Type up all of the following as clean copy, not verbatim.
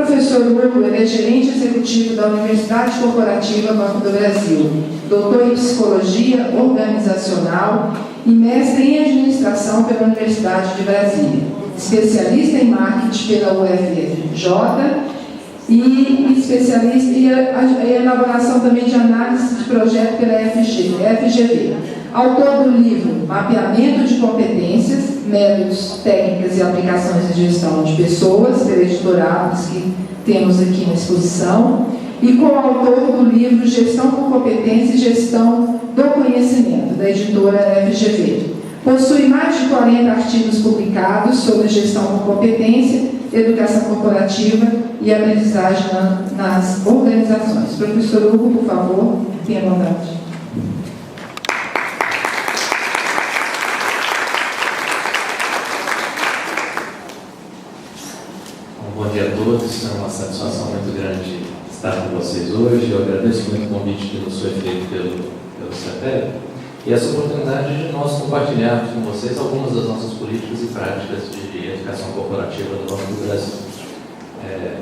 professor Hugo, ele é gerente executivo da Universidade Corporativa Banco do Brasil, doutor em Psicologia Organizacional e mestre em Administração pela Universidade de Brasília, especialista em Marketing pela UFRJ e especialista em elaboração também de análise de projeto pela FGV. Autor do livro Mapeamento de Competências, Métodos, Técnicas e Aplicações de Gestão de Pessoas, pela editora Apos, que temos aqui na exposição, e coautor do livro Gestão por Competência e Gestão do Conhecimento, da editora FGV. Possui mais de 40 artigos publicados sobre gestão por competência, educação corporativa e aprendizagem nas organizações. Professor Hugo, por favor, tenha vontade. Bom dia a todos, é uma satisfação muito grande estar com vocês hoje. Eu agradeço muito o convite que nos foi feito pelo CEPEB e essa oportunidade de nós compartilharmos com vocês algumas das nossas políticas e práticas de educação corporativa do Banco do Brasil.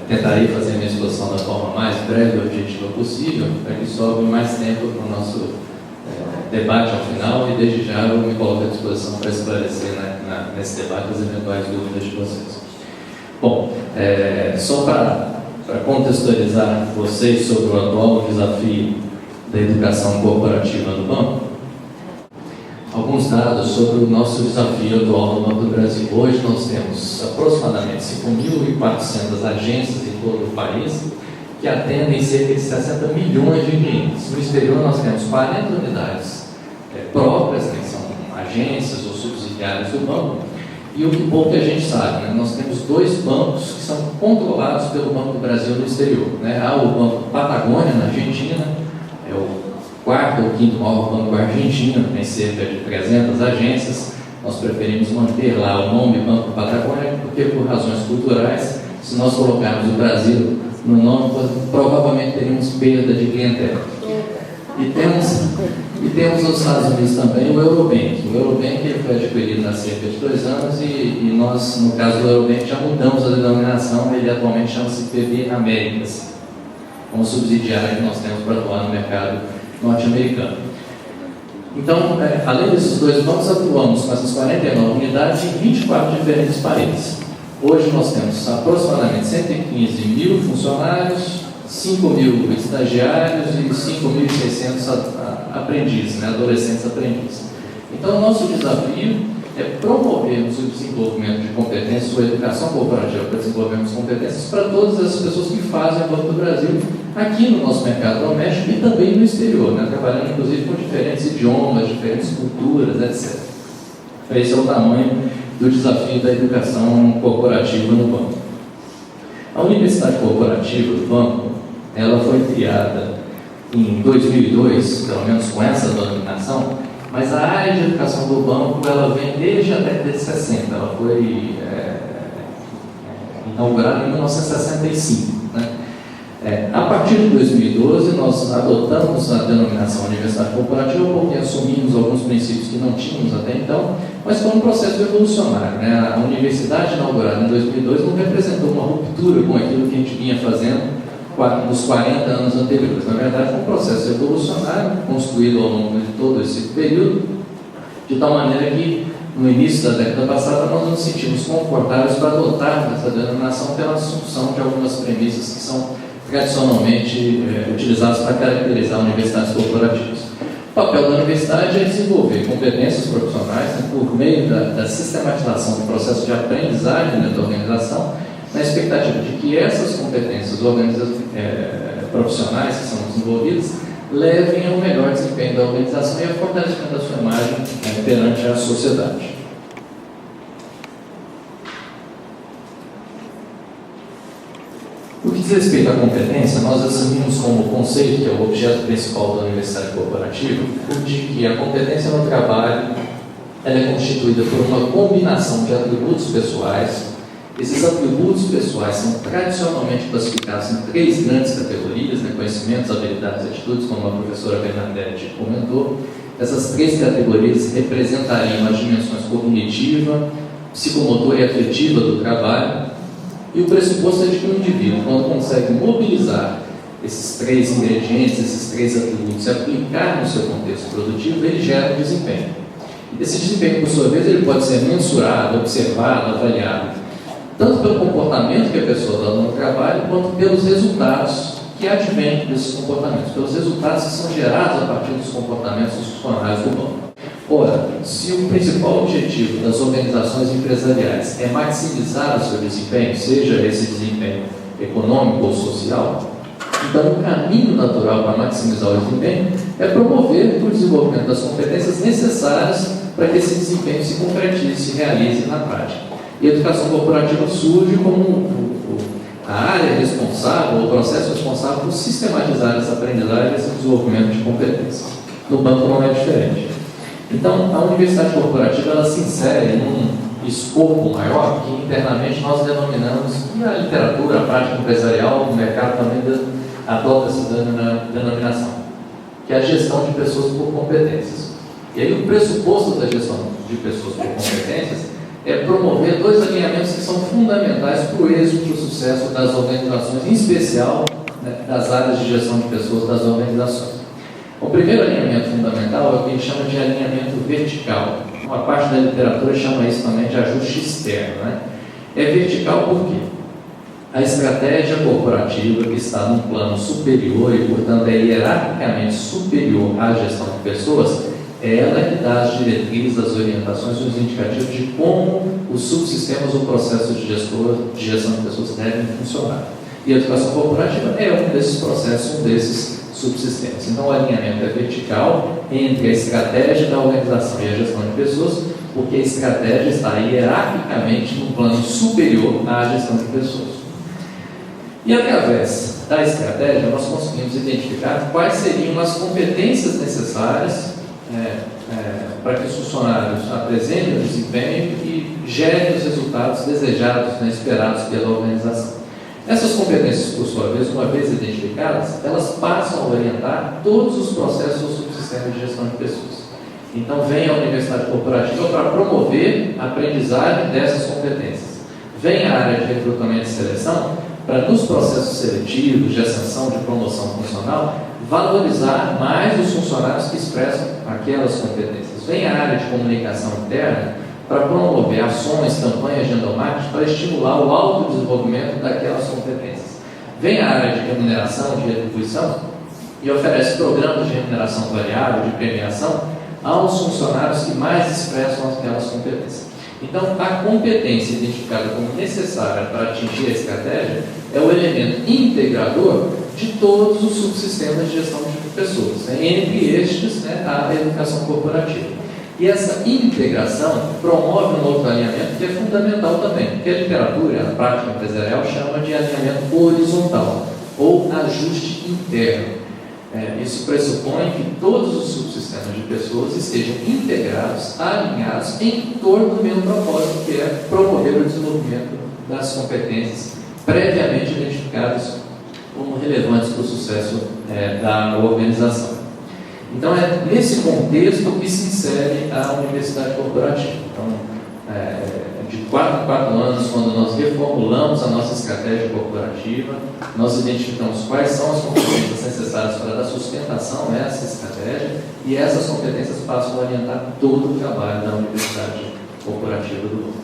Tentarei fazer a minha exposição da forma mais breve e objetiva possível, para que sobre mais tempo para o nosso debate ao final, e desde já eu me coloco à disposição para esclarecer nesse debate as eventuais dúvidas de vocês. Bom, só para contextualizar vocês sobre o atual desafio da educação corporativa no banco, alguns dados sobre o nosso desafio atual no Banco do Brasil. Hoje nós temos aproximadamente 5.400 agências em todo o país que atendem cerca de 60 milhões de clientes. No exterior nós temos 40 unidades próprias, que são agências ou subsidiárias do banco, e o que pouco a gente sabe, né? Nós temos 2 bancos que são controlados pelo Banco do Brasil no exterior, né? Há o Banco Patagônia, na Argentina, é o 4º ou 5º maior banco argentino, tem cerca de 300 agências. Nós preferimos manter lá o nome Banco Patagônia, porque por razões culturais, se nós colocarmos o Brasil no nome, provavelmente teríamos perda de clientela. E temos nos Estados Unidos também o Eurobank. O Eurobank ele foi adquirido há cerca de 2 anos e nós, no caso do Eurobank, já mudamos a denominação. Ele atualmente chama-se PB Américas, como subsidiária que nós temos para atuar no mercado norte-americano. Então, além desses 2 bancos, atuamos com essas 49 unidades em 24 diferentes países. Hoje nós temos aproximadamente 115 mil funcionários, 5 mil estagiários e 5.600 aprendizes, né, adolescentes aprendizes. Então, o nosso desafio é promovermos o desenvolvimento de competências, ou educação corporativa para desenvolvermos competências para todas as pessoas que fazem o Banco do Brasil aqui no nosso mercado doméstico e também no exterior, né, trabalhando inclusive com diferentes idiomas, diferentes culturas, etc. Esse é o tamanho do desafio da educação corporativa no banco. A Universidade Corporativa do Banco, ela foi criada em 2002, pelo menos com essa denominação, mas a área de educação do banco ela vem desde a década de 60, ela foi inaugurada em 1965. Né? A partir de 2012, nós adotamos a denominação Universidade Corporativa, porque assumimos alguns princípios que não tínhamos até então, mas foi um processo evolucionário. Né? A universidade inaugurada em 2002 não representou uma ruptura com aquilo que a gente vinha fazendo nos 40 anos anteriores. Na verdade, foi um processo evolucionário, construído ao longo de todo esse período, de tal maneira que, no início da década passada, nós nos sentimos confortáveis para adotarmos essa denominação pela assunção de algumas premissas que são tradicionalmente utilizadas para caracterizar universidades corporativas. O papel da universidade é desenvolver competências profissionais, né, por meio da sistematização do processo de aprendizagem dentro da organização, na expectativa de que essas competências profissionais que são desenvolvidas levem ao melhor desempenho da organização e ao fortalecimento da sua imagem perante a sociedade. No que diz respeito à competência, nós assumimos como conceito, que é o objeto principal da Universidade Corporativa, o de que a competência no trabalho ela é constituída por uma combinação de atributos pessoais. Esses atributos pessoais são tradicionalmente classificados em 3 grandes categorias, né, conhecimentos, habilidades e atitudes, como a professora Bernadette comentou. Essas 3 categorias representariam as dimensões cognitiva, psicomotora e afetiva do trabalho. E o pressuposto é de que o indivíduo, quando consegue mobilizar esses três ingredientes, esses três atributos, e aplicar no seu contexto produtivo, ele gera um desempenho. E esse desempenho, por sua vez, ele pode ser mensurado, observado, avaliado, tanto pelo comportamento que a pessoa dá no trabalho, quanto pelos resultados que advêm desses comportamentos, pelos resultados que são gerados a partir dos comportamentos dos funcionários do banco. Ora, se o principal objetivo das organizações empresariais é maximizar o seu desempenho, seja esse desempenho econômico ou social, então o caminho natural para maximizar o desempenho é promover o desenvolvimento das competências necessárias para que esse desempenho se concretize, se realize na prática. E a educação corporativa surge como a área responsável, o processo responsável por sistematizar essa aprendizagem e esse desenvolvimento de competências. No banco não é diferente. Então, a universidade corporativa ela se insere num escopo maior que internamente nós denominamos, e a literatura, a prática empresarial, o mercado também adota essa denominação, que é a gestão de pessoas por competências. E aí o pressuposto da gestão de pessoas por competências é promover dois alinhamentos que são fundamentais para o êxito e o sucesso das organizações, em especial, né, das áreas de gestão de pessoas das organizações. O primeiro alinhamento fundamental é o que a gente chama de alinhamento vertical. Uma parte da literatura chama isso também de ajuste externo. Né? É vertical por quê? A estratégia corporativa, que está num plano superior e, portanto, é hierarquicamente superior à gestão de pessoas, é ela que dá as diretrizes, as orientações, os indicativos de como os subsistemas ou processos de gestão de pessoas devem funcionar. E a educação corporativa é um desses processos, um desses subsistemas. Então, o alinhamento é vertical entre a estratégia da organização e a gestão de pessoas, porque a estratégia está hierarquicamente no plano superior à gestão de pessoas. E através da estratégia, nós conseguimos identificar quais seriam as competências necessárias para que os funcionários apresentem o desempenho e gerem os resultados desejados, né, esperados pela organização. Essas competências, por sua vez, uma vez identificadas, elas passam a orientar todos os processos ou subsistemas de gestão de pessoas. Então, vem a universidade corporativa para promover a aprendizagem dessas competências. Vem a área de recrutamento e seleção para, nos processos seletivos, de ascensão, de promoção funcional, valorizar mais os funcionários que expressam aquelas competências. Vem a área de comunicação interna para promover ações, campanhas de endomarketing para estimular o autodesenvolvimento daquelas competências. Vem a área de remuneração, de retribuição e oferece programas de remuneração variável, de premiação aos funcionários que mais expressam aquelas competências. Então, a competência identificada como necessária para atingir a estratégia é o elemento integrador de todos os subsistemas de gestão de pessoas, né? Entre estes, né, a educação corporativa. E essa integração promove um outro alinhamento que é fundamental também, que a literatura, a prática empresarial, chama de alinhamento horizontal ou ajuste interno. Isso pressupõe que todos os subsistemas de pessoas estejam integrados, alinhados em torno do mesmo propósito, que é promover o desenvolvimento das competências previamente identificadas como relevantes para o sucesso da organização. Então, é nesse contexto que se insere a universidade corporativa. Então, de 4 em 4 anos, quando nós reformulamos a nossa estratégia corporativa, nós identificamos quais são as competências necessárias para dar sustentação a essa estratégia, e essas competências passam a orientar todo o trabalho da universidade corporativa do mundo.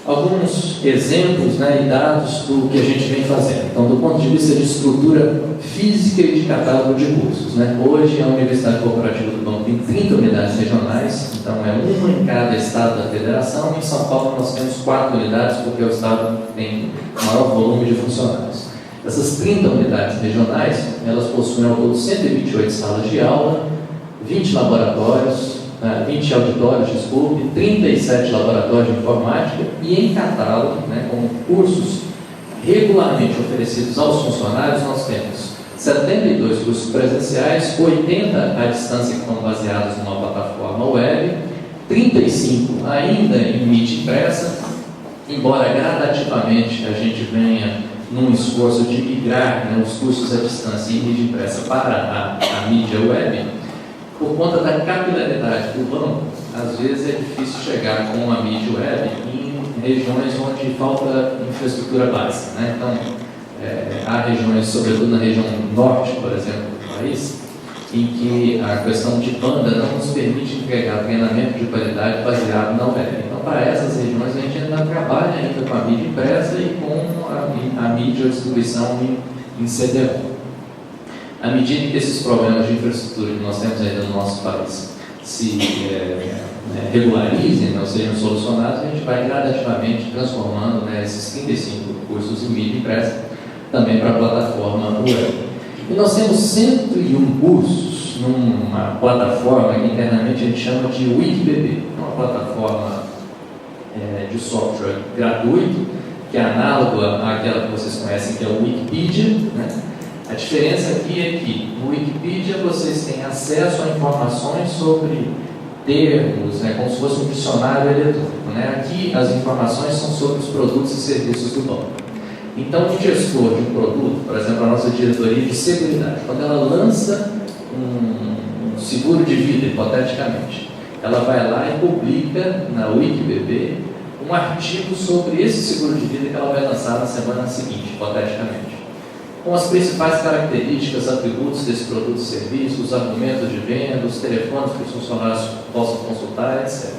Alguns exemplos, né, e dados do que a gente vem fazendo. Então, do ponto de vista de estrutura física e de catálogo de cursos, né? Hoje, a Universidade Corporativa do Banco tem 30 unidades regionais, então é uma em cada estado da federação. Em São Paulo, nós temos 4 unidades, porque o estado tem maior volume de funcionários. Essas 30 unidades regionais, elas possuem ao todo 128 salas de aula, 20 laboratórios, 20 auditórios, 37 laboratórios de informática e em catálogo, né, como cursos regularmente oferecidos aos funcionários, nós temos 72 cursos presenciais, 80 à distância que estão baseados numa plataforma web, 35 ainda em mídia impressa, embora gradativamente a gente venha num esforço de migrar, né, os cursos à distância e mídia impressa para a mídia web. Por conta da capilaridade do banco, às vezes é difícil chegar com uma mídia web em regiões onde falta infraestrutura básica, né? Então, há regiões, sobretudo na região norte, por exemplo, do país, em que a questão de banda não nos permite entregar treinamento de qualidade baseado na web. Então, para essas regiões, a gente ainda trabalha ainda com a mídia impressa e com a mídia, a distribuição em CD-ROM. À medida que esses problemas de infraestrutura que nós temos ainda no nosso país se regularizem, ou sejam solucionados, a gente vai gradativamente transformando esses 35 cursos em mídia impressa também para a plataforma web. E nós temos 101 cursos numa plataforma que internamente a gente chama de WikiBB, uma plataforma de software gratuito, que é análoga àquela que vocês conhecem, que é o Wikipedia, né? A diferença aqui é que no Wikipedia vocês têm acesso a informações sobre termos, como se fosse um dicionário eletrônico, né? Aqui as informações são sobre os produtos e serviços do banco. Então, um gestor de um produto, por exemplo, a nossa diretoria de seguridade, quando ela lança um seguro de vida, hipoteticamente, ela vai lá e publica na WikiBB um artigo sobre esse seguro de vida que ela vai lançar na semana seguinte, hipoteticamente, com as principais características, atributos desse produto e serviço, os argumentos de venda, os telefones que os funcionários possam consultar, etc.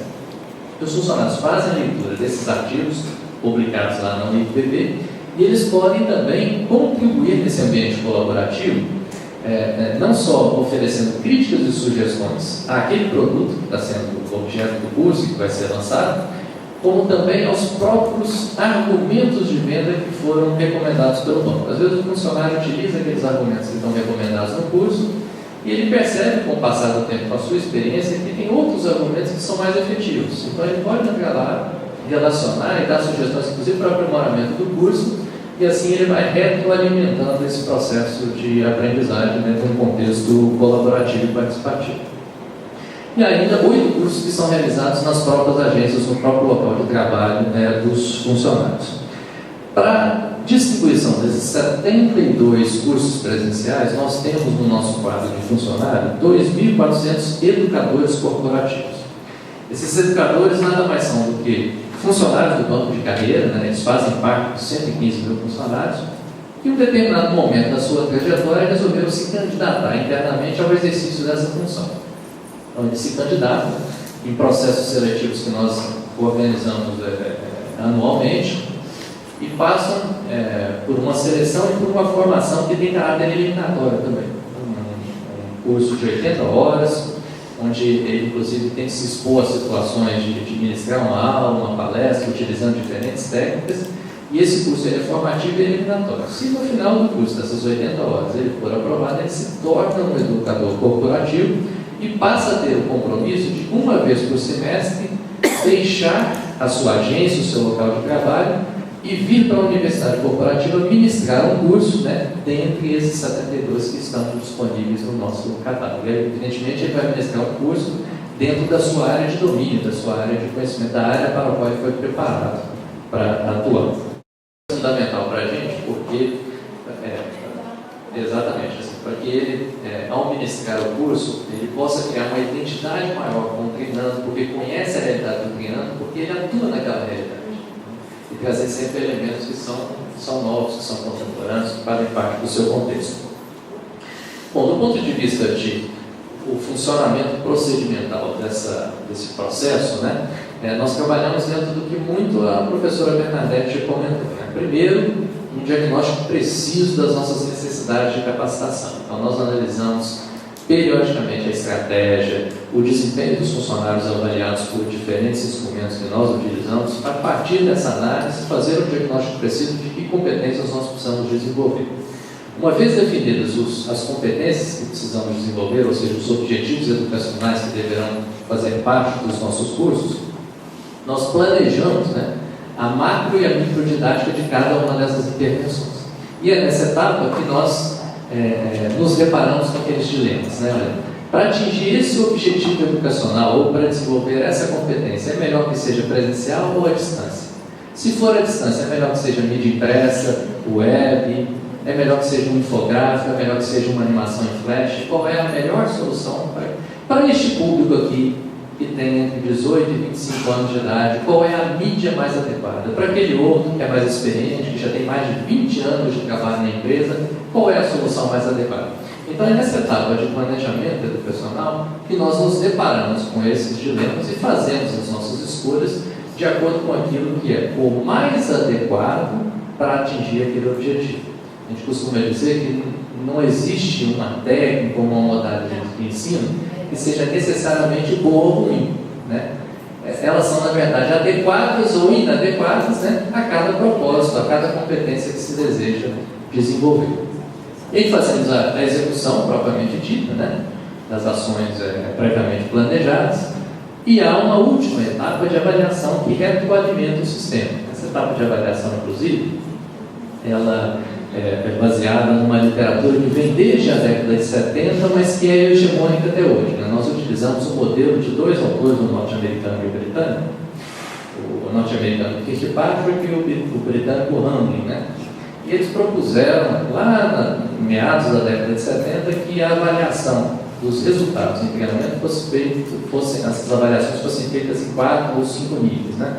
Os funcionários fazem a leitura desses artigos publicados lá na WikiBB e eles podem também contribuir nesse ambiente colaborativo, não só oferecendo críticas e sugestões àquele produto que está sendo objeto do curso e que vai ser lançado, como também aos próprios argumentos de venda que foram recomendados pelo banco. Às vezes o funcionário utiliza aqueles argumentos que estão recomendados no curso e ele percebe, com o passar do tempo, com a sua experiência, que tem outros argumentos que são mais efetivos. Então ele pode entrar lá, relacionar e dar sugestões, inclusive para o aprimoramento do curso, e assim ele vai retroalimentando esse processo de aprendizagem dentro de um contexto colaborativo e participativo. E ainda 8 cursos que são realizados nas próprias agências, no próprio local de trabalho dos funcionários. Para distribuição desses 72 cursos presenciais, nós temos no nosso quadro de funcionário 2.400 educadores corporativos. Esses educadores nada mais são do que funcionários do banco de carreira, eles fazem parte dos 115 mil funcionários, que em um determinado momento da sua trajetória resolveram se candidatar internamente ao exercício dessa função. Então, eles se candidatam em processos seletivos que nós organizamos anualmente e passam por uma seleção e por uma formação que tem caráter eliminatório também. Um curso de 80 horas, onde ele, inclusive, tem que se expor a situações de ministrar uma aula, uma palestra, utilizando diferentes técnicas, e esse curso é formativo e eliminatório. Se no final do curso, dessas 80 horas, ele for aprovado, ele se torna um educador corporativo e passa a ter o compromisso de, uma vez por semestre, deixar a sua agência, o seu local de trabalho e vir para a universidade corporativa ministrar um curso, dentre esses 72 que estão disponíveis no nosso catálogo. Evidentemente, ele vai ministrar um curso dentro da sua área de domínio, da sua área de conhecimento, da área para a qual ele foi preparado para atuar. É fundamental para a gente, porque, exatamente, para que ele, ao ministrar o curso, ele possa criar uma identidade maior com o treinando, porque conhece a realidade do treinando, porque ele atua naquela realidade. E trazer sempre elementos que são novos, que são contemporâneos, que fazem parte do seu contexto. Bom, do ponto de vista de o funcionamento procedimental desse processo, nós trabalhamos dentro do que muito a professora Bernadette comentou. Primeiro, um diagnóstico preciso das nossas necessidades de capacitação. Então, nós analisamos periodicamente a estratégia, o desempenho dos funcionários avaliados por diferentes instrumentos que nós utilizamos, para, a partir dessa análise, fazer um diagnóstico preciso de que competências nós precisamos desenvolver. Uma vez definidas as competências que precisamos desenvolver, ou seja, os objetivos educacionais que deverão fazer parte dos nossos cursos, nós planejamos a macro e a microdidática de cada uma dessas intervenções. E é nessa etapa que nós nos deparamos com aqueles dilemas. Para atingir esse objetivo educacional ou para desenvolver essa competência, é melhor que seja presencial ou à distância? Se for à distância, é melhor que seja mídia impressa, web, é melhor que seja um infográfico, é melhor que seja uma animação em flash? Qual é a melhor solução para este público aqui que tem entre 18 e 25 anos de idade, qual é a mídia mais adequada? Para aquele outro que é mais experiente, que já tem mais de 20 anos de trabalho na empresa, qual é a solução mais adequada? Então é nessa etapa de planejamento educacional que nós nos deparamos com esses dilemas e fazemos as nossas escolhas de acordo com aquilo que é o mais adequado para atingir aquele objetivo. A gente costuma dizer que não existe uma técnica ou uma modalidade de ensino que seja necessariamente boa ou ruim, né? Elas são, na verdade, adequadas ou inadequadas, né, a cada propósito, a cada competência que se deseja desenvolver. E aí fazemos a execução propriamente dita, né, das ações previamente planejadas, e há uma última etapa de avaliação que retroalimenta o sistema. Essa etapa de avaliação, inclusive, ela é baseada numa literatura que vem desde a década de 70, mas que é hegemônica até hoje, né? Nós utilizamos o modelo de dois autores, o norte-americano e o britânico, o norte-americano Kirkpatrick e o britânico Hamlin, né? E eles propuseram, lá na meados da década de 70, que a avaliação dos resultados em treinamento essas avaliações fossem feitas em 4 ou 5 níveis, né?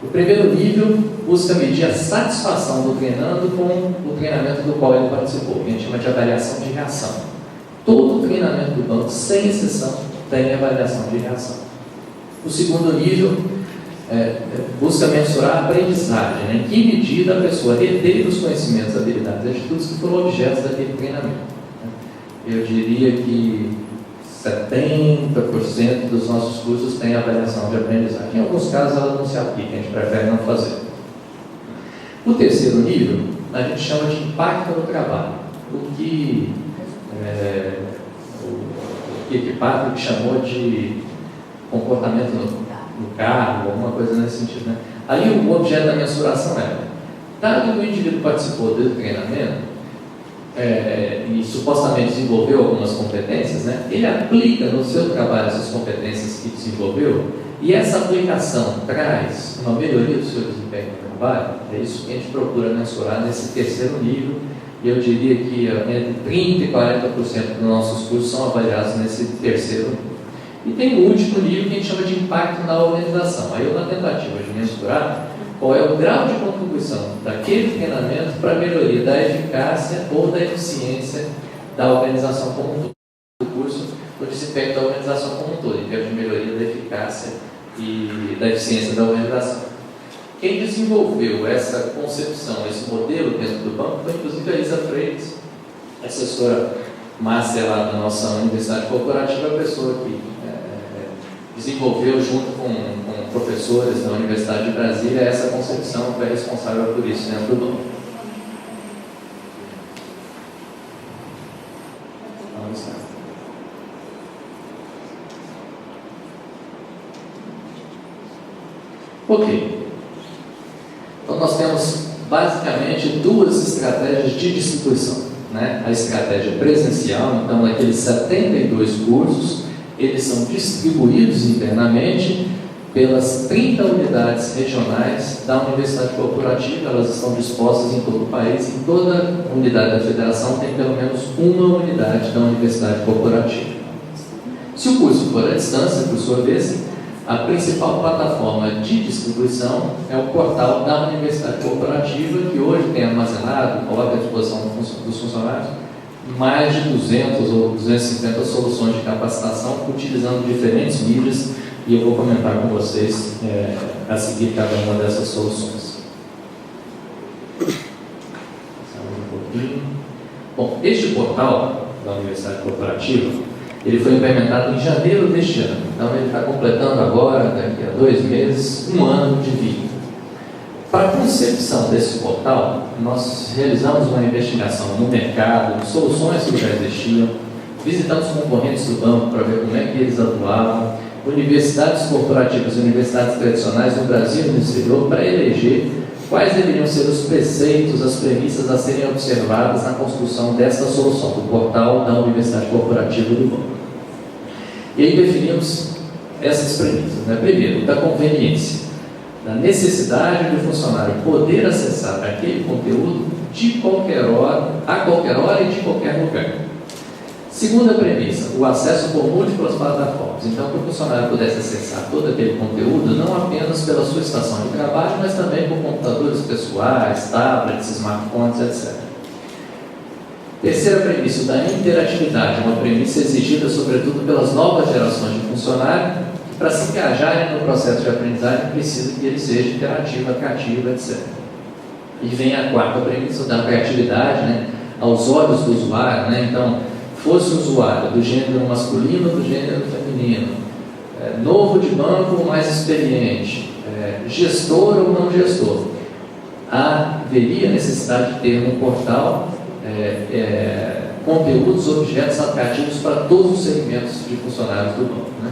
O primeiro nível busca medir a satisfação do treinando com o treinamento do qual ele participou, que a gente chama de avaliação de reação. Todo treinamento do banco, sem exceção, tem avaliação de reação. O segundo nível busca mensurar a aprendizagem, né? Em que medida a pessoa reteve os conhecimentos, habilidades e atitudes que foram objetos daquele treinamento, né? Eu diria que 70% dos nossos cursos têm avaliação de aprendizagem. Em alguns casos ela não se aplica, a gente prefere não fazer. O terceiro nível a gente chama de impacto no trabalho, o que o Kirkpatrick chamou de comportamento no cargo, alguma coisa nesse sentido, né? Aí o objeto da mensuração dado que o indivíduo participou do treinamento, e supostamente desenvolveu algumas competências, né? Ele aplica no seu trabalho essas competências que desenvolveu, e essa aplicação traz uma melhoria do seu desempenho no trabalho. É isso que a gente procura mensurar nesse terceiro nível, e eu diria que entre 30% e 40% dos nossos cursos são avaliados nesse terceiro nível. E tem o último nível que a gente chama de impacto na organização. Aí na tentativa de mensurar qual é o grau de contribuição daquele treinamento para a melhoria da eficácia ou da eficiência da organização como um todo, do curso, do desempenho da organização como um todo, em termos de melhoria da eficácia e da eficiência da organização. Quem desenvolveu essa concepção, esse modelo dentro do banco, foi inclusive a Isa Freitas, assessora master lá da nossa Universidade Corporativa, a pessoa que desenvolveu junto com professores da Universidade de Brasília essa concepção, foi responsável por isso dentro do banco. Ok. Então nós temos basicamente duas estratégias de distribuição, né? A estratégia presencial, então aqueles 72 cursos, eles são distribuídos internamente pelas 30 unidades regionais da Universidade Corporativa. Elas estão dispostas em todo o país. Em toda unidade da federação tem pelo menos uma unidade da Universidade Corporativa. Se o curso for à distância, por sua vez, a principal plataforma de distribuição é o portal da Universidade Corporativa, que hoje tem armazenado, coloca à disposição dos funcionários, mais de 200 ou 250 soluções de capacitação, utilizando diferentes mídias, e eu vou comentar com vocês a seguir cada uma dessas soluções. Bom, este portal da Universidade Corporativa, ele foi implementado em janeiro deste ano, então ele está completando agora, daqui a 2 meses, 1 ano de vida. Para a concepção desse portal, nós realizamos uma investigação no mercado, de soluções que já existiam, visitamos concorrentes do banco para ver como é que eles atuavam, universidades corporativas e universidades tradicionais no Brasil e no exterior, para eleger quais deveriam ser os preceitos, as premissas a serem observadas na construção dessa solução, do portal da Universidade Corporativa do banco. E aí definimos essas premissas, né? Primeiro, da conveniência, da necessidade do funcionário poder acessar aquele conteúdo de qualquer hora, a qualquer hora e de qualquer lugar. Segunda premissa, o acesso por múltiplas plataformas. Então, que o funcionário pudesse acessar todo aquele conteúdo, não apenas pela sua estação de trabalho, mas também por computadores pessoais, tablets, smartphones, etc. Terceira premissa, da interatividade, uma premissa exigida sobretudo pelas novas gerações de funcionários, que para se engajarem no processo de aprendizagem precisa que ele seja interativo, atrativo, etc. E vem a quarta premissa da criatividade, né, aos olhos do usuário, né? Então, fosse o usuário do gênero masculino ou do gênero feminino, novo de banco ou mais experiente, gestor ou não gestor, haveria necessidade de ter no portal conteúdos, objetos atrativos para todos os segmentos de funcionários do banco, né?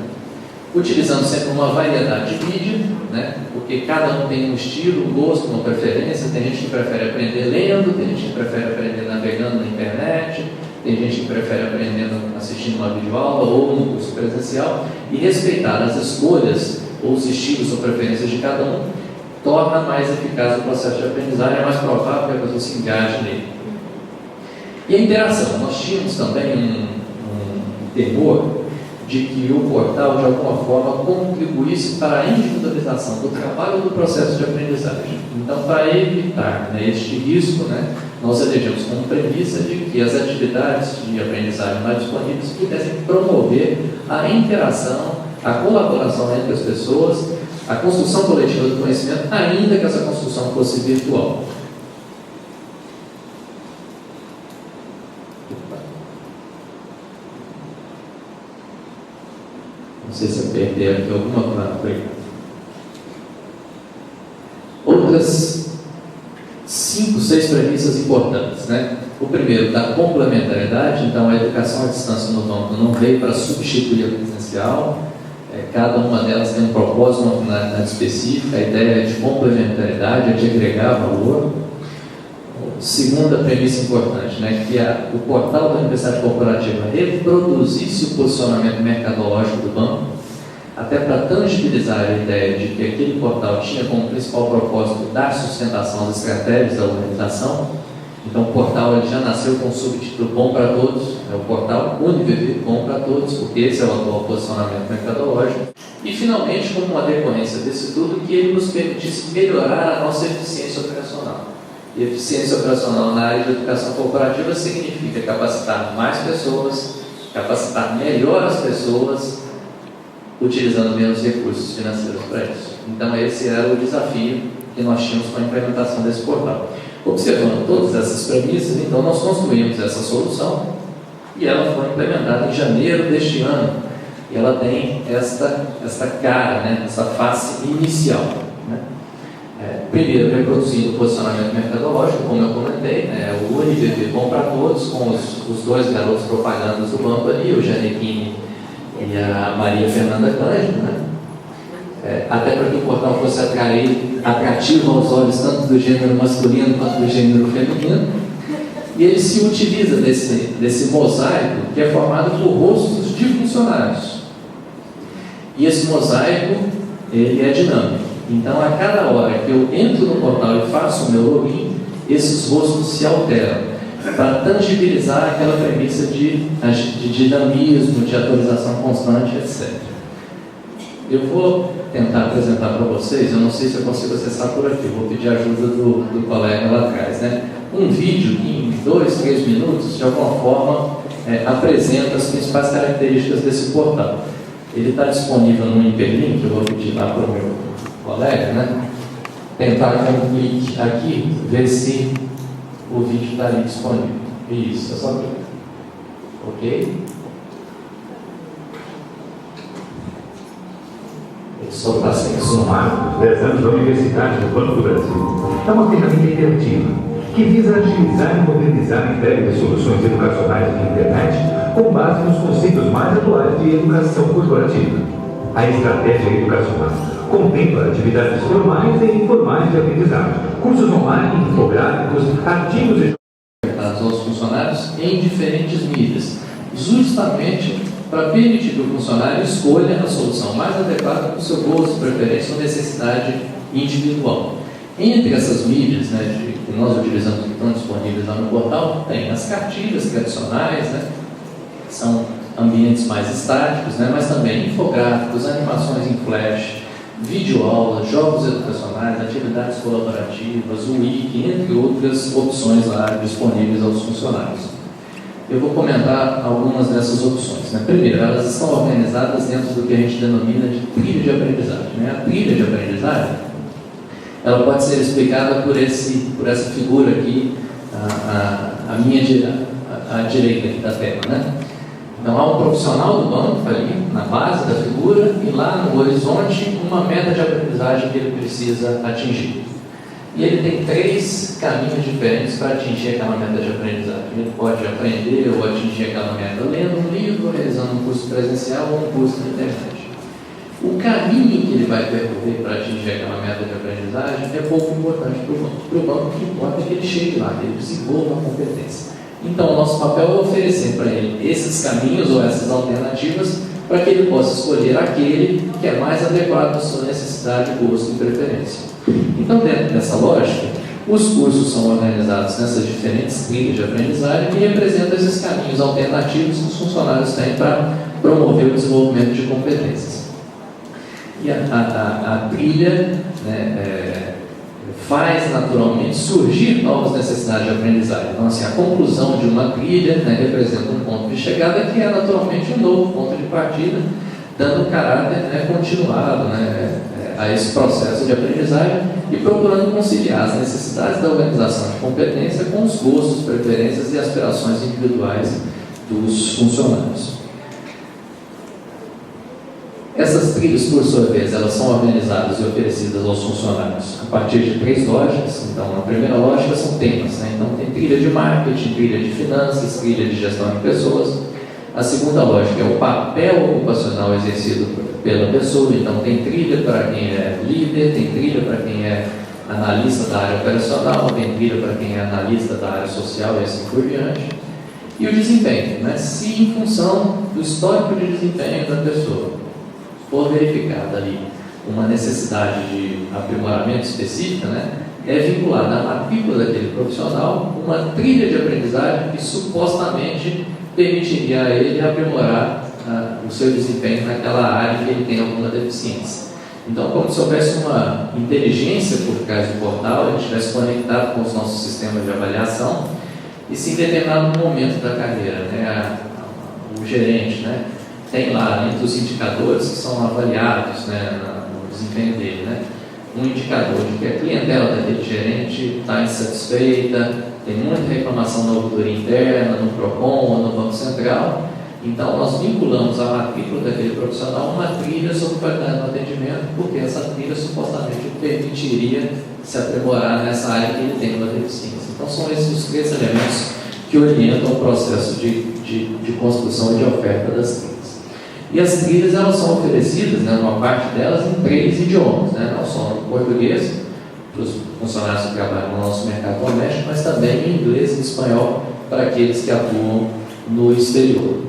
Utilizando sempre uma variedade de mídia, né? Porque cada um tem um estilo, um gosto, uma preferência. Tem gente que prefere aprender lendo, tem gente que prefere aprender navegando na internet, tem gente que prefere aprendendo assistindo uma videoaula ou no curso presencial, e respeitar as escolhas ou os estilos ou preferências de cada um torna mais eficaz o processo de aprendizagem, é mais provável que a pessoa se engaje nele. E a interação, nós tínhamos também um temor de que o portal de alguma forma contribuísse para a individualização do trabalho ou do processo de aprendizagem. Então, para evitar, né, este risco, né, nós elegemos como premissa de que as atividades de aprendizagem mais disponíveis pudessem promover a interação, a colaboração entre as pessoas, a construção coletiva do conhecimento, ainda que essa construção fosse virtual. Não sei se eu perdi aqui alguma coisa. Outras 5, 6 premissas importantes, né? O primeiro, da complementariedade. Então, a educação à distância no banco não veio para substituir a presencial. Cada uma delas tem um propósito, uma finalidade específica. A ideia é de complementariedade, é de agregar valor. Segunda premissa importante, né, que o portal da Universidade Corporativa reproduzisse o posicionamento mercadológico do banco, até para tangibilizar a ideia de que aquele portal tinha como principal propósito dar sustentação às estratégias da organização. Então, o portal ele já nasceu com o subtítulo Bom para Todos, o portal UniVV Bom para Todos, porque esse é o atual posicionamento mercadológico. E, finalmente, como uma decorrência desse tudo, que ele nos permitisse melhorar a nossa eficiência operacional. E eficiência operacional na área de educação corporativa significa capacitar mais pessoas, capacitar melhor as pessoas, utilizando menos recursos financeiros para isso. Então, esse era o desafio que nós tínhamos com a implementação desse portal. Observando todas essas premissas, então, nós construímos essa solução e ela foi implementada em janeiro deste ano. E ela tem esta cara, né, essa face inicial. Né? Primeiro, reproduzindo o posicionamento mercadológico, como eu comentei, o UniVV Bom para Todos, com os dois garotos propagandas do banco ali, o Janequim e a Maria Fernanda Cândido, né? Até para que o portal fosse atrativo aos olhos tanto do gênero masculino quanto do gênero feminino. E ele se utiliza desse mosaico que é formado por rostos de funcionários. E esse mosaico ele é dinâmico. Então, a cada hora que eu entro no portal e faço o meu login, esses rostos se alteram, para tangibilizar aquela premissa de dinamismo, de atualização constante, etc. Eu vou tentar apresentar para vocês, eu não sei se eu consigo acessar por aqui, vou pedir ajuda do colega lá atrás, né? Um vídeo que em 2, 3 minutos, de alguma forma, apresenta as principais características desse portal. Ele está disponível no hiperlink, eu vou pedir lá para o meu colega, né? Tentar com um clique aqui, ver se o vídeo está ali disponível. Isso, é só clicar. Ok? Ele só está sem som. 10 anos da Universidade do Banco do Brasil. É uma ferramenta interativa que visa agilizar e modernizar a entrega de soluções educacionais via internet com base nos conceitos mais atuais de educação corporativa. A estratégia educacional contempla atividades formais e informais de aprendizagem, cursos online, infográficos, artigos e aos funcionários em diferentes mídias, justamente para permitir que o funcionário escolha a solução mais adequada para o seu gosto, preferência ou necessidade individual. Entre essas mídias, né, que nós utilizamos, que estão disponíveis lá no portal, tem as cartilhas tradicionais, né, são ambientes mais estáticos, né, mas também infográficos, animações em flash, videoaulas, jogos educacionais, atividades colaborativas, o wiki, entre outras opções lá disponíveis aos funcionários. Eu vou comentar algumas dessas opções. Né? Primeiro, elas estão organizadas dentro do que a gente denomina de trilha de aprendizagem. Né? A trilha de aprendizagem, ela pode ser explicada por essa figura aqui, à direita aqui da tela. Né? Então, há um profissional do banco ali, na base da figura, e lá no horizonte, uma meta de aprendizagem que ele precisa atingir. E ele tem 3 caminhos diferentes para atingir aquela meta de aprendizagem. Ele pode aprender ou atingir aquela meta lendo um livro, realizando um curso presencial ou um curso na internet. O caminho que ele vai percorrer para atingir aquela meta de aprendizagem é pouco importante para o banco. Para o banco, o que importa é que ele chegue lá, que ele desenvolva a competência. Então, o nosso papel é oferecer para ele esses caminhos ou essas alternativas para que ele possa escolher aquele que é mais adequado à sua necessidade, gosto e preferência. Então, dentro dessa lógica, os cursos são organizados nessas diferentes trilhas de aprendizagem que representam esses caminhos alternativos que os funcionários têm para promover o desenvolvimento de competências. E a trilha, né, faz naturalmente surgir novas necessidades de aprendizagem. Então, assim, a conclusão de uma trilha, né, representa um ponto de chegada que é naturalmente um novo ponto de partida, dando caráter, né, continuado, né, a esse processo de aprendizagem e procurando conciliar as necessidades da organização de competência com os gostos, preferências e aspirações individuais dos funcionários. Essas trilhas, por sua vez, elas são organizadas e oferecidas aos funcionários a partir de 3 lógicas. Então, a primeira lógica são temas, né? Então, tem trilha de marketing, trilha de finanças, trilha de gestão de pessoas. A segunda lógica é o papel ocupacional exercido pela pessoa. Então, tem trilha para quem é líder, tem trilha para quem é analista da área operacional, tem trilha para quem é analista da área social e assim por diante. E o desempenho, né? Se em função do histórico de desempenho da pessoa for verificada ali uma necessidade de aprimoramento específica, né, é vinculada à matrícula daquele profissional uma trilha de aprendizagem que supostamente permitiria a ele aprimorar o seu desempenho naquela área que ele tem alguma deficiência. Então, como se houvesse uma inteligência por trás do portal, ele estivesse conectado com os nossos sistemas de avaliação e se em determinado momento da carreira, né, o gerente, né, tem lá entre os indicadores que são avaliados, né, no desempenho dele, né, um indicador de que a clientela daquele gerente está insatisfeita, tem muita reclamação na auditoria interna, no PROCON ou no Banco Central. Então, nós vinculamos a matrícula daquele profissional uma trilha sobre qualidade do atendimento, porque essa trilha supostamente permitiria se aprimorar nessa área que ele tem uma deficiência. Então, são esses os 3 elementos que orientam o processo de construção e de oferta das trilhas. E as trilhas, elas são oferecidas, né, uma parte delas, em 3 idiomas, né, não só em português, para os funcionários que trabalham no nosso mercado doméstico, mas também em inglês e espanhol para aqueles que atuam no exterior.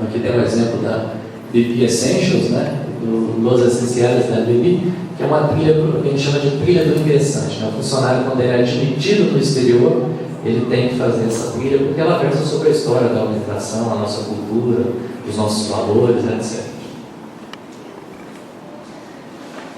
Aqui tem um exemplo da BP Essentials, né, Los Essenciales da BP, que é uma trilha que a gente chama de trilha do ingressante. Né? O funcionário, quando ele é admitido no exterior, ele tem que fazer essa trilha, porque ela versa sobre a história da organização, a nossa cultura, os nossos valores, etc.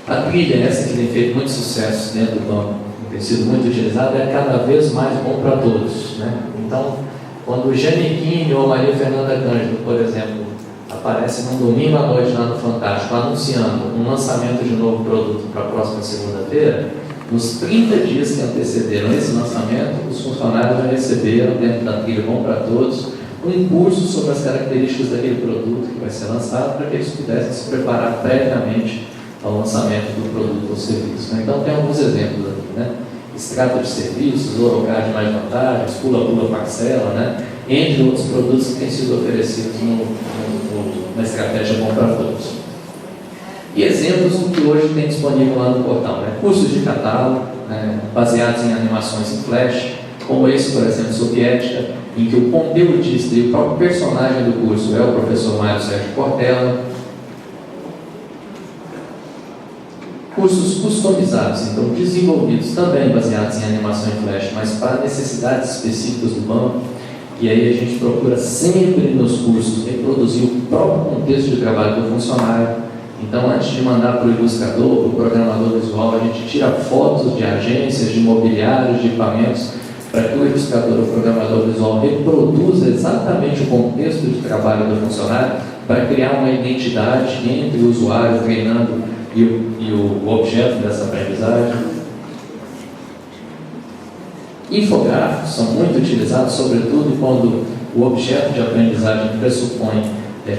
A trilha, essa que tem feito muito sucesso dentro do banco, tem sido muito utilizada, é cada vez mais bom para todos. Né? Então, quando o Janequine ou Maria Fernanda Cândido, por exemplo, aparece num domingo à noite lá no Fantástico, anunciando um lançamento de um novo produto para a próxima segunda-feira, nos 30 dias que antecederam esse lançamento, os funcionários já receberam, dentro da trilha Bom para Todos, um curso sobre as características daquele produto que vai ser lançado, para que eles pudessem se preparar previamente ao lançamento do produto ou serviço. Né? Então, tem alguns exemplos aqui, né? Extrato de serviços, orocard mais vantagens, pula-pula parcela, né? Entre outros produtos que têm sido oferecidos na estratégia Bom para Todos. E exemplos do que hoje tem disponível lá no portal, né? Cursos de catálogo, né, baseados em animações em flash, como esse, por exemplo, sobre ética, em que o conteudista e o próprio personagem do curso é o professor Mário Sérgio Portela. Cursos customizados, então desenvolvidos também baseados em animação em flash, mas para necessidades específicas do banco, E aí a gente procura sempre nos cursos reproduzir o próprio contexto de trabalho do funcionário. Então, antes de mandar para o ilustrador, para o programador visual, a gente tira fotos de agências, de mobiliários, de equipamentos, para que o ilustrador, o programador visual, reproduza exatamente o contexto de trabalho do funcionário, para criar uma identidade entre o usuário treinando e o objeto dessa aprendizagem. Infográficos são muito utilizados, sobretudo quando o objeto de aprendizagem pressupõe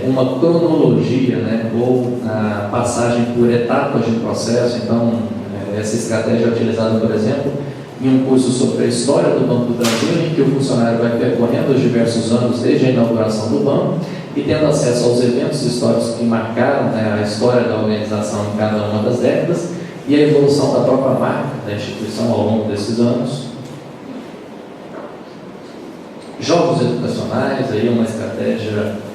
uma cronologia, né, ou a passagem por etapas de processo. Então, essa estratégia é utilizada, por exemplo, em um curso sobre a história do Banco do Brasil, em que o funcionário vai percorrendo os diversos anos desde a inauguração do banco e tendo acesso aos eventos históricos que marcaram, né, a história da organização em cada uma das décadas e a evolução da própria marca da instituição ao longo desses anos. Jogos educacionais, aí é uma estratégia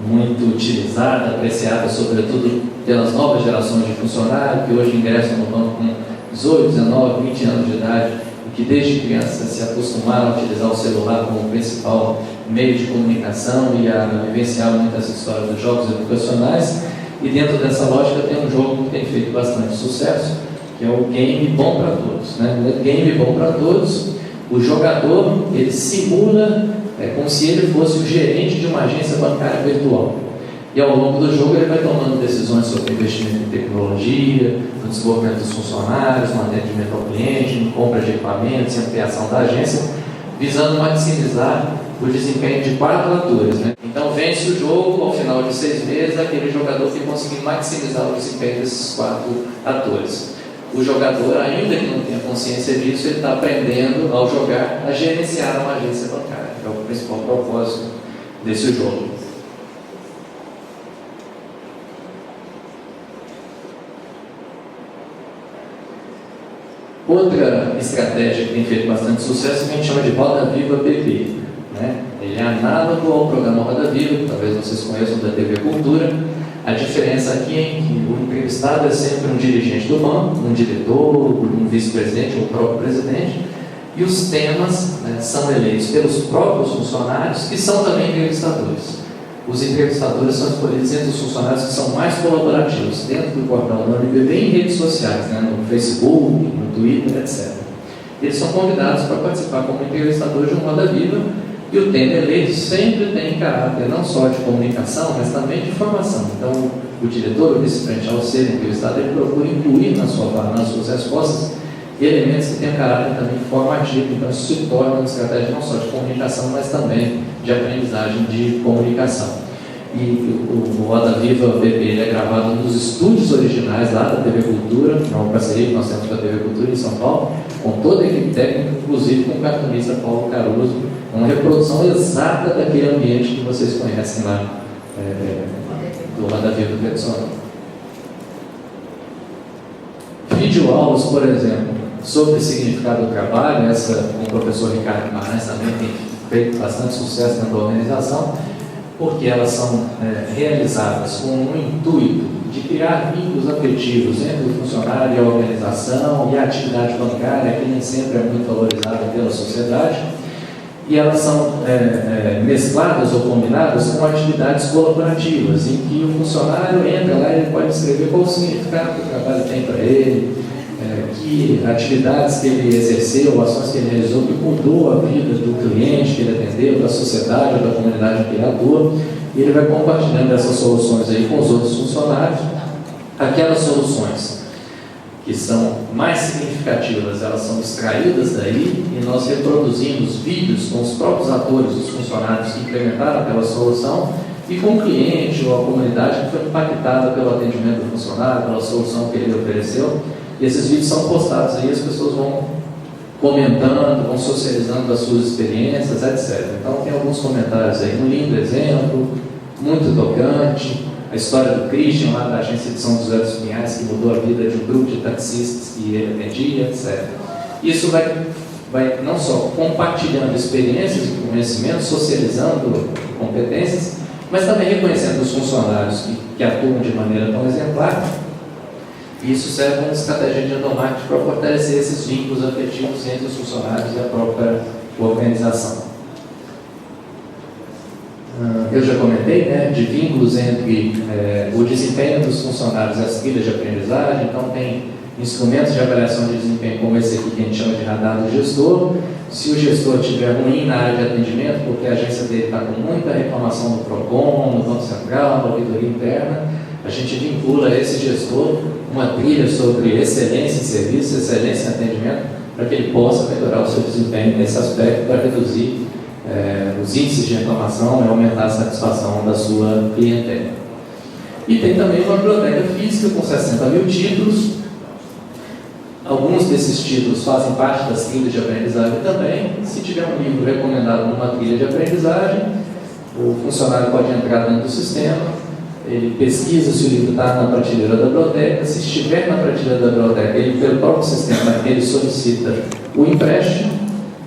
muito utilizada, apreciada sobretudo pelas novas gerações de funcionários que hoje ingressam no banco com 18, 19, 20 anos de idade e que desde criança se acostumaram a utilizar o celular como principal meio de comunicação e a vivenciar muitas histórias dos jogos educacionais. E dentro dessa lógica tem um jogo que tem feito bastante sucesso, que é o Game Bom para Todos, né? Game Bom para Todos, o jogador ele simula como se ele fosse o gerente de uma agência bancária virtual. E ao longo do jogo ele vai tomando decisões sobre investimento em tecnologia, no desenvolvimento dos funcionários, no atendimento ao cliente, em compra de equipamentos, em ampliação da agência, visando maximizar o desempenho de 4 atores, né? Então vence o jogo, ao final de 6 meses, aquele jogador que conseguir maximizar o desempenho desses 4 atores. O jogador, ainda que não tenha consciência disso, ele está aprendendo, ao jogar, a gerenciar uma agência bancária, que é o principal propósito desse jogo. Outra estratégia que tem feito bastante sucesso é o que a gente chama de Roda Viva PP, né? Ele é análogo ao programa Roda Viva, que talvez vocês conheçam da TV Cultura. A diferença aqui é que o entrevistado é sempre um dirigente do banco, um diretor, um vice-presidente ou o próprio presidente, e os temas, né, são eleitos pelos próprios funcionários, que são também entrevistadores. Os entrevistadores são escolhidos entre os funcionários que são mais colaborativos, dentro do portal da UNBB e em redes sociais, né, no Facebook, no Twitter, etc. Eles são convidados para participar como entrevistadores de uma Roda Viva, e o tema eleito sempre tem caráter não só de comunicação, mas também de informação. Então, o diretor, o vice-presidente, ao ser entrevistado, ele procura incluir nas suas respostas elementos que tenham caráter também informativo. Então, isso se torna uma estratégia não só de comunicação, mas também de aprendizagem de comunicação. E o Roda Viva PP é gravado nos estúdios originais lá da TV Cultura, uma parceria que nós temos com a TV Cultura em São Paulo, com toda a equipe técnica, inclusive com o cartunista Paulo Caruso, uma reprodução exata daquele ambiente que vocês conhecem lá do Roda Viva tradicional. Videoaulas, por exemplo, sobre o significado do trabalho, essa com o professor Ricardo Guimarães também tem feito bastante sucesso dentro da organização, porque elas são realizadas com o intuito de criar vínculos afetivos entre o funcionário e a organização e a atividade bancária, que nem sempre é muito valorizada pela sociedade, e elas são mescladas ou combinadas com atividades colaborativas, em que o funcionário entra lá e ele pode escrever qual o significado que o trabalho tem para ele, que atividades que ele exerceu, ações que ele realizou, que mudou a vida do cliente que ele atendeu, da sociedade ou da comunidade que ele atua, e ele vai compartilhando essas soluções aí com os outros funcionários. Aquelas soluções que são mais significativas, elas são extraídas daí e nós reproduzimos vídeos com os próprios atores, os funcionários que implementaram aquela solução e com o cliente ou a comunidade que foi impactada pelo atendimento do funcionário, pela solução que ele ofereceu. E esses vídeos são postados aí, as pessoas vão comentando, vão socializando as suas experiências, etc. Então tem alguns comentários aí, um lindo exemplo, muito tocante, a história do Christian lá da agência de São José dos Pinhais, que mudou a vida de um grupo de taxistas que ele atendia, etc. Isso vai não só compartilhando experiências e conhecimentos, socializando competências, mas também reconhecendo os funcionários que atuam de maneira tão exemplar. E isso serve como estratégia de endomarketing para fortalecer esses vínculos afetivos entre os funcionários e a própria organização. Eu já comentei, né, de vínculos entre o desempenho dos funcionários e as trilhas de aprendizagem. Então, tem instrumentos de avaliação de desempenho como esse aqui, que a gente chama de radar do gestor. Se o gestor estiver ruim na área de atendimento, porque a agência dele está com muita reclamação do PROCON, no Banco Central, na auditoria interna, a gente vincula esse gestor uma trilha sobre excelência em serviço, excelência em atendimento, para que ele possa melhorar o seu desempenho nesse aspecto, para reduzir os índices de reclamação e aumentar a satisfação da sua clientela. E tem também uma biblioteca física com 60 mil títulos. Alguns desses títulos fazem parte das trilhas de aprendizagem também. Se tiver um livro recomendado numa trilha de aprendizagem, o funcionário pode entrar dentro do sistema, ele pesquisa se o livro está na prateleira da biblioteca. Se estiver na prateleira da biblioteca, ele, pelo próprio sistema, ele solicita o empréstimo.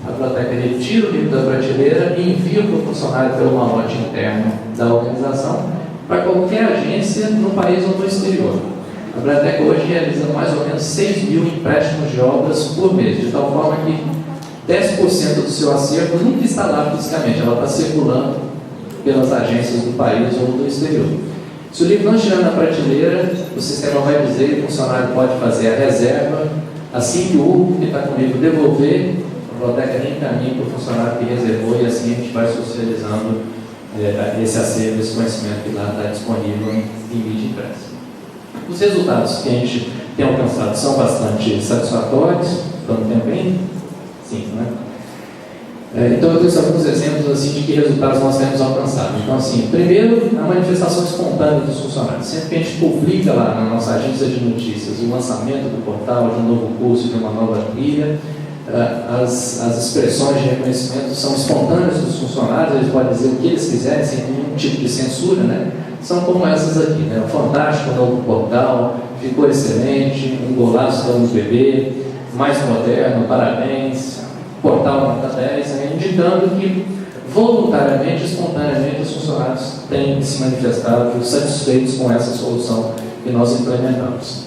A biblioteca retira o livro da prateleira e envia para o funcionário pelo malote interno da organização para qualquer agência no país ou no exterior. A biblioteca hoje realiza mais ou menos 6 mil empréstimos de obras por mês, de tal forma que 10% do seu acervo nunca está lá fisicamente, ela está circulando pelas agências do país ou do exterior. Se o livro não estiver na prateleira, o sistema vai dizer que o funcionário pode fazer a reserva. Assim que o que está com o livro devolver, a biblioteca reencaminha para o funcionário que reservou, e assim a gente vai socializando esse acervo, esse conhecimento que lá está disponível em mídia impressa. Os resultados que a gente tem alcançado são bastante satisfatórios. Estamos tempo ainda? Sim, né? Então eu trouxe alguns exemplos assim, de que resultados nós temos alcançado. Então, assim, primeiro, a manifestação espontânea dos funcionários. Sempre que a gente publica lá na nossa agência de notícias o lançamento do portal, de um novo curso, de uma nova trilha, as expressões de reconhecimento são espontâneas dos funcionários, eles podem dizer o que eles quiserem, sem nenhum tipo de censura, né? São como essas aqui, né? Fantástico, novo portal, ficou excelente, um golaço da UNBB, mais moderno, parabéns, portal nota 10, né? Indicando que voluntariamente, espontaneamente, os funcionários têm se manifestado satisfeitos com essa solução que nós implementamos.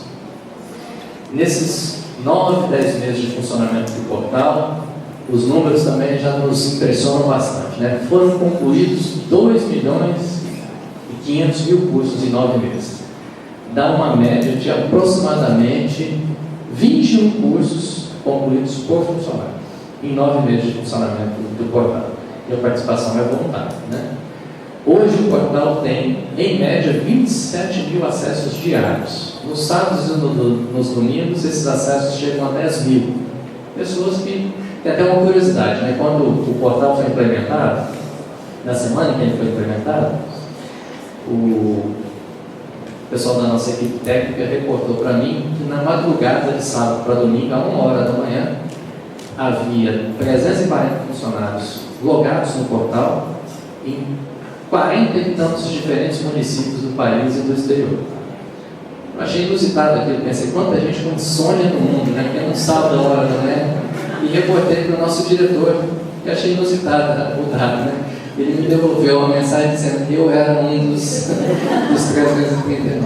Nesses 9, 10 meses de funcionamento do portal, os números também já nos impressionam bastante, né? Foram concluídos 2.500.000 cursos em 9 meses. Dá uma média de aproximadamente 21 cursos concluídos por funcionário em 9 meses de funcionamento do portal. E a participação é voluntária, né? Hoje o portal tem, em média, 27 mil acessos diários. Nos sábados e nos domingos, esses acessos chegam a 10 mil. Pessoas que têm até uma curiosidade, né? Quando o portal foi implementado, na semana em que ele foi implementado, o pessoal da nossa equipe técnica reportou para mim que na madrugada de sábado para domingo, a 1h da manhã, havia 340 funcionários logados no portal em 40 e tantos diferentes municípios do país e do exterior. Eu achei inusitado aquilo, pensei, quanta gente com insônia no mundo, né? Porque não sábado, a hora da manhã, e reportei para o nosso diretor, que achei inusitado o dado, né? Ele me devolveu uma mensagem dizendo que eu era um dos 339.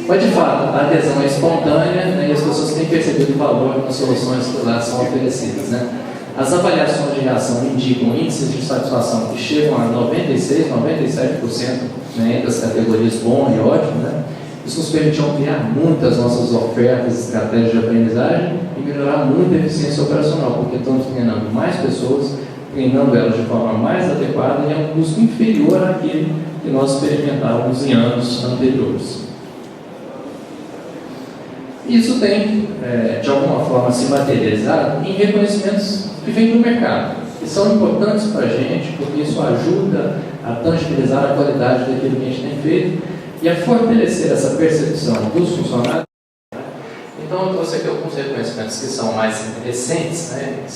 Mas, de fato, a adesão é espontânea, né, e as pessoas têm percebido o valor nas soluções que lá são oferecidas, né? As avaliações de reação indicam índices de satisfação que chegam a 96%, 97%, né, entre as categorias bom e ótimo, né? Isso nos permite ampliar muito as nossas ofertas, estratégias de aprendizagem e melhorar muito a eficiência operacional, porque estamos treinando mais pessoas, treinando elas de forma mais adequada e a um custo inferior àquele que nós experimentávamos em anos anteriores. Isso tem, de alguma forma, se materializado em reconhecimentos que vêm do mercado, que são importantes para a gente, porque isso ajuda a tangibilizar a qualidade daquilo que a gente tem feito e a fortalecer essa percepção dos funcionários. Então, eu trouxe aqui alguns reconhecimentos que são mais recentes, né, que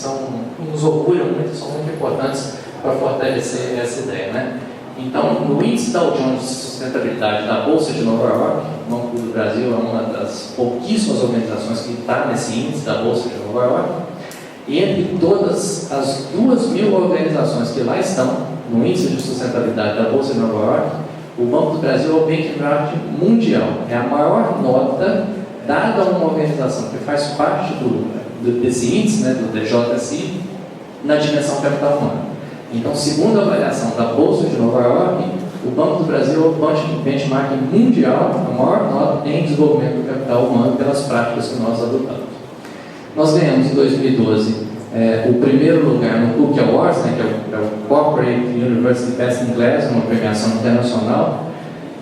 nos orgulham muito, são muito importantes para fortalecer essa ideia, né? Então, no índice Dow Jones de sustentabilidade da Bolsa de Nova York, o Banco do Brasil é uma das pouquíssimas organizações que está nesse índice da Bolsa de Nova York, e entre todas as 2.000 organizações que lá estão, no índice de sustentabilidade da Bolsa de Nova York, o Banco do Brasil é o benchmark mundial, é a maior nota dada a uma organização que faz parte desse índice, né, do DJSI, na dimensão capital humano. Então, segundo a avaliação da Bolsa de Nova York, o Banco do Brasil é o benchmark mundial, a maior nota em desenvolvimento do capital humano pelas práticas que nós adotamos. Nós ganhamos em 2012 o primeiro lugar no Cook Awards, né, que é o Corporate University Best in Class, uma premiação internacional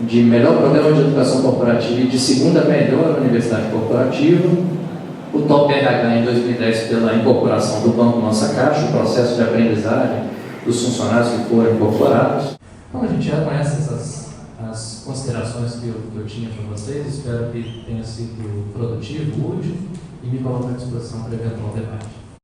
de melhor programa de educação corporativa e de segunda melhor universidade corporativa. O Top RH em 2010 pela incorporação do Banco Nossa Caixa, o processo de aprendizagem dos funcionários que foram incorporados. Então a gente já conhece as considerações que eu tinha para vocês, espero que tenha sido produtivo, útil e me coloco à disposição para eventual debate.